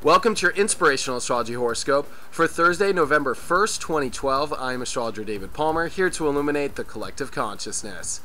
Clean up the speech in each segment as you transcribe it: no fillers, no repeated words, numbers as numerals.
Welcome to your Inspirational Astrology Horoscope for Thursday, November 1st, 2012. I'm Astrologer David Palmer, here to illuminate the collective consciousness.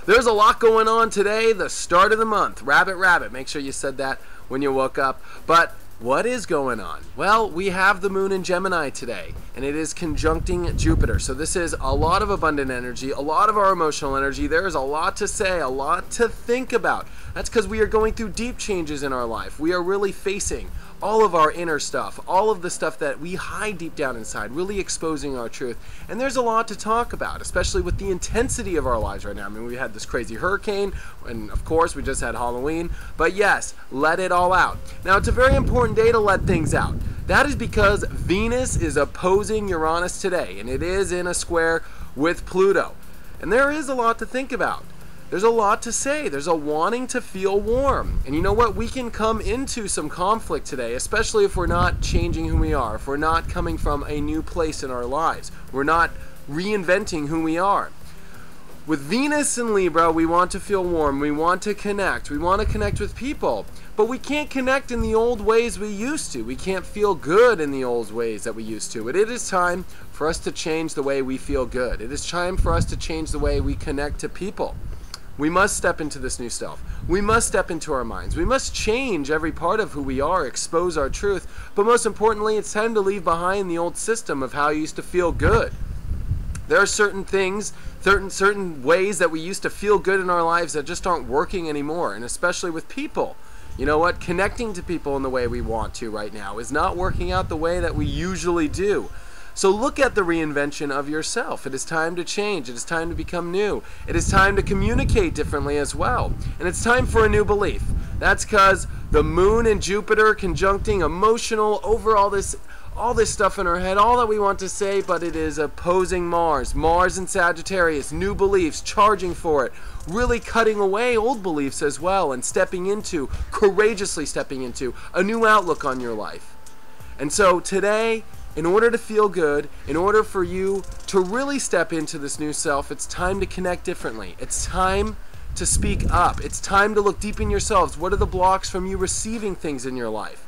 There's a lot going on today, the start of the month. Rabbit, make sure you said that when you woke up. But what is going on? Well, we have the moon in Gemini today, and it is conjuncting Jupiter. So this is a lot of abundant energy, a lot of our emotional energy. There is a lot to say, a lot to think about. That's because we are going through deep changes in our life. We are really facing all of our inner stuff, all of the stuff that we hide deep down inside, really exposing our truth. And there's a lot to talk about, especially with the intensity of our lives right now. I mean, we had this crazy hurricane, and of course we just had Halloween, but yes, let it all out. Now, it's a very important day to let things out. That is because Venus is opposing Uranus today, and it is in a square with Pluto. And there is a lot to think about. There's a lot to say. There's a wanting to feel warm. And you know what? We can come into some conflict today, especially if we're not changing who we are, if we're not coming from a new place in our lives. We're not reinventing who we are. With Venus in Libra, we want to feel warm. We want to connect. We want to connect with people. But we can't connect in the old ways we used to. We can't feel good in the old ways that we used to. But it is time for us to change the way we feel good. It is time for us to change the way we connect to people. We must step into this new self. We must step into our minds. We must change every part of who we are, expose our truth. But most importantly, it's time to leave behind the old system of how you used to feel good. There are certain things, certain ways that we used to feel good in our lives that just aren't working anymore, and especially with people. You know what? Connecting to people in the way we want to right now is not working out the way that we usually do. So look at the reinvention of yourself. It is time to change. It is time to become new. It is time to communicate differently as well. And it's time for a new belief. That's because the moon and Jupiter conjuncting emotional over all this stuff in our head, all that we want to say, but it is opposing Mars. Mars and Sagittarius, new beliefs, charging for it, really cutting away old beliefs as well, and courageously stepping into a new outlook on your life. And so today, in order to feel good, in order for you to really step into this new self, it's time to connect differently. It's time to speak up. It's time to look deep in yourselves. What are the blocks from you receiving things in your life?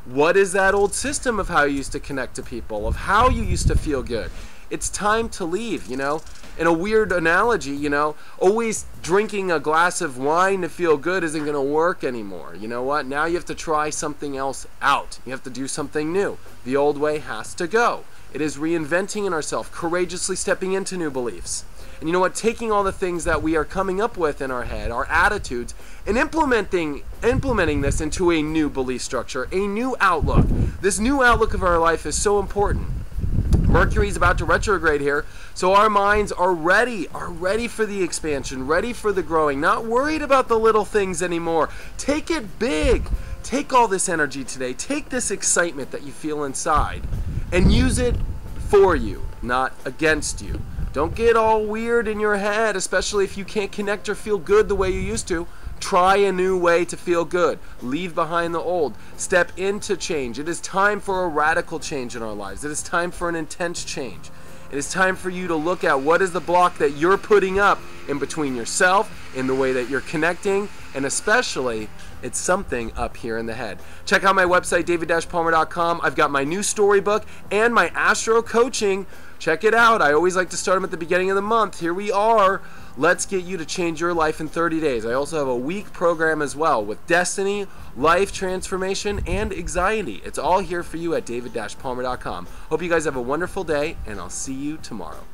What is that old system of how you used to connect to people, of how you used to feel good? It's time to leave, you know? In a weird analogy, you know, always drinking a glass of wine to feel good isn't going to work anymore. You know what? Now you have to try something else out. You have to do something new. The old way has to go. It is reinventing in ourselves, courageously stepping into new beliefs. And you know what? Taking all the things that we are coming up with in our head, our attitudes, and implementing this into a new belief structure, a new outlook. This new outlook of our life is so important. Mercury's about to retrograde here, so our minds are ready for the expansion, ready for the growing, not worried about the little things anymore. Take it big. Take all this energy today. Take this excitement that you feel inside and use it for you, not against you. Don't get all weird in your head, especially if you can't connect or feel good the way you used to. Try a new way to feel good. Leave behind the old. Step into change. It is time for a radical change in our lives. It is time for an intense change. It is time for you to look at what is the block that you're putting up in between yourself, in the way that you're connecting, and especially it's something up here in the head. Check out my website, david-palmer.com. I've got my new storybook and my Astro coaching. Check it out. I always like to start them at the beginning of the month. Here we are. Let's get you to change your life in 30 days. I also have a week program as well with destiny, life transformation, and anxiety. It's all here for you at david-palmer.com. Hope you guys have a wonderful day, and I'll see you tomorrow.